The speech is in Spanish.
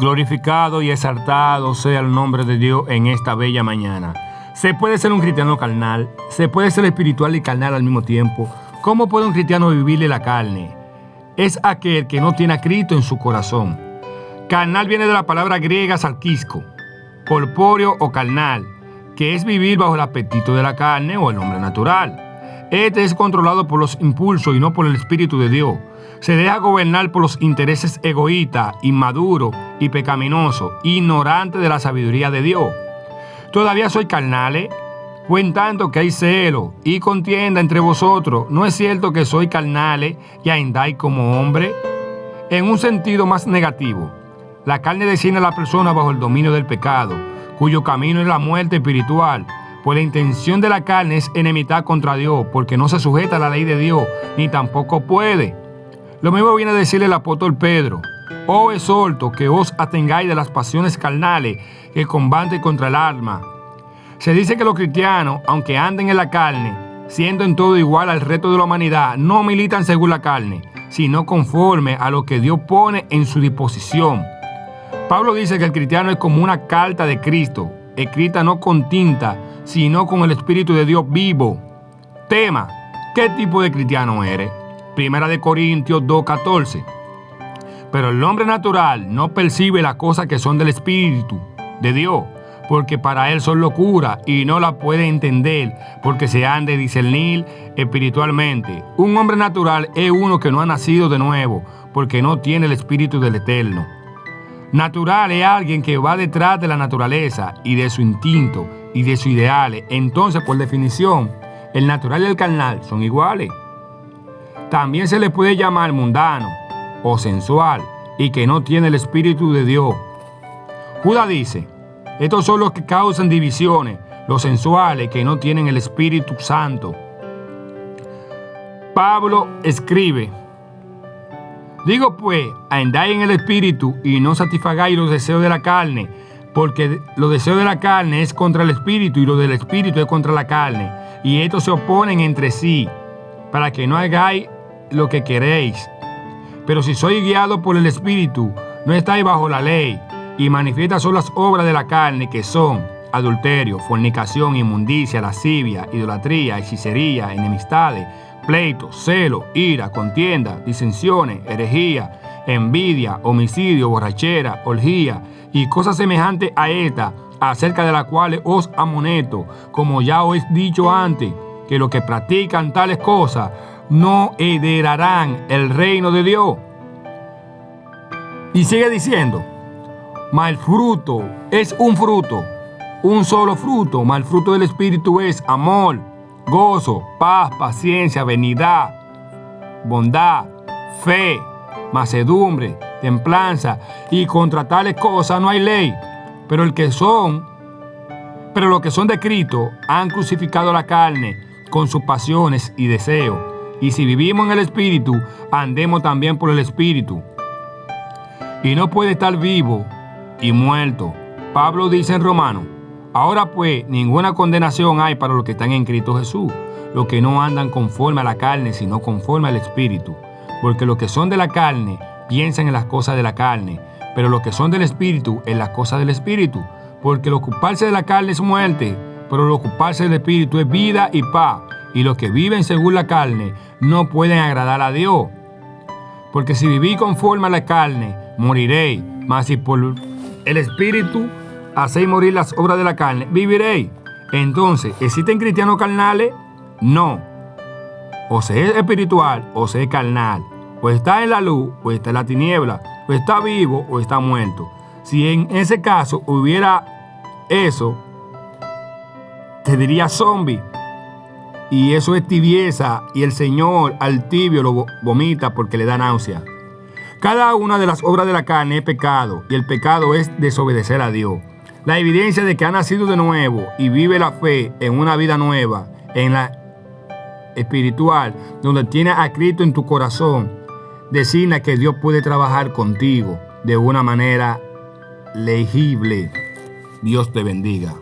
Glorificado y exaltado sea el nombre de Dios en esta bella mañana. ¿Se puede ser un cristiano carnal? ¿Se puede ser espiritual y carnal al mismo tiempo? ¿Cómo puede un cristiano vivirle la carne? Es aquel que no tiene a Cristo en su corazón. Carnal viene de la palabra griega sarquisco, corpóreo o carnal, que es vivir bajo el apetito de la carne o el hombre natural. Este es controlado por los impulsos y no por el Espíritu de Dios. Se deja gobernar por los intereses egoístas, inmaduros y pecaminosos, ignorantes de la sabiduría de Dios. ¿Todavía sois carnales? Pues en tanto que hay celo y contienda entre vosotros, ¿no es cierto que sois carnales y andáis como hombres? En un sentido más negativo, la carne designa a la persona bajo el dominio del pecado, cuyo camino es la muerte espiritual. Pues la intención de la carne es enemistad contra Dios, porque no se sujeta a la ley de Dios, ni tampoco puede. Lo mismo viene a decirle el apóstol Pedro: os exhorto que os atengáis de las pasiones carnales que combaten contra el alma. Se dice que los cristianos, aunque anden en la carne, siendo en todo igual al resto de la humanidad, no militan según la carne, sino conforme a lo que Dios pone en su disposición. Pablo dice que el cristiano es como una carta de Cristo, escrita no con tinta, sino con el Espíritu de Dios vivo. Tema: ¿qué tipo de cristiano eres? Primera de Corintios 2:14. Pero el hombre natural no percibe las cosas que son del Espíritu de Dios, porque para él son locura y no la puede entender, porque se han de discernir espiritualmente. Un hombre natural es uno que no ha nacido de nuevo, porque no tiene el Espíritu del Eterno. Natural es alguien que va detrás de la naturaleza y de su instinto y de sus ideales. Entonces, por definición, el natural y el carnal son iguales. También se le puede llamar mundano o sensual y que no tiene el Espíritu de Dios. Judas dice: estos son los que causan divisiones, los sensuales que no tienen el Espíritu Santo. Pablo escribe: digo pues, andáis en el Espíritu y no satisfagáis los deseos de la carne, porque los deseos de la carne es contra el Espíritu y lo del Espíritu es contra la carne, y estos se oponen entre sí, para que no hagáis lo que queréis. Pero si sois guiados por el Espíritu, no estáis bajo la ley. Y manifiestas son las obras de la carne, que son adulterio, fornicación, inmundicia, lascivia, idolatría, hechicería, enemistades, pleitos, celo, ira, contienda, disensiones, herejía, envidia, homicidio, borrachera, orgía y cosas semejantes a esta, acerca de las cuales os amonesto, como ya os he dicho antes, que los que practican tales cosas no heredarán el reino de Dios. Y sigue diciendo: mas el fruto es un fruto, un solo fruto, mas el fruto del Espíritu es amor, gozo, paz, paciencia, benignidad, bondad, fe, mansedumbre, templanza, y contra tales cosas no hay ley. Pero los que son de Cristo han crucificado la carne con sus pasiones y deseos. Y si vivimos en el Espíritu, andemos también por el Espíritu. Y no puede estar vivo y muerto. Pablo dice en Romanos: ahora pues, ninguna condenación hay para los que están en Cristo Jesús, los que no andan conforme a la carne, sino conforme al Espíritu. Porque los que son de la carne piensan en las cosas de la carne, pero los que son del Espíritu en las cosas del Espíritu. Porque el ocuparse de la carne es muerte, pero el ocuparse del Espíritu es vida y paz. Y los que viven según la carne no pueden agradar a Dios. Porque si vivís conforme a la carne, moriréis. Mas si por el Espíritu hacéis morir las obras de la carne, viviréis. Entonces, ¿existen cristianos carnales? No. O se es espiritual o se es carnal. O está en la luz o está en la tiniebla. O está vivo o está muerto. Si en ese caso hubiera eso, te diría zombie. Y eso es tibieza, y el Señor al tibio lo vomita porque le da náusea. Cada una de las obras de la carne es pecado, y el pecado es desobedecer a Dios. La evidencia de que ha nacido de nuevo y vive la fe en una vida nueva, en la espiritual, donde tienes a Cristo en tu corazón, designa que Dios puede trabajar contigo de una manera legible. Dios te bendiga.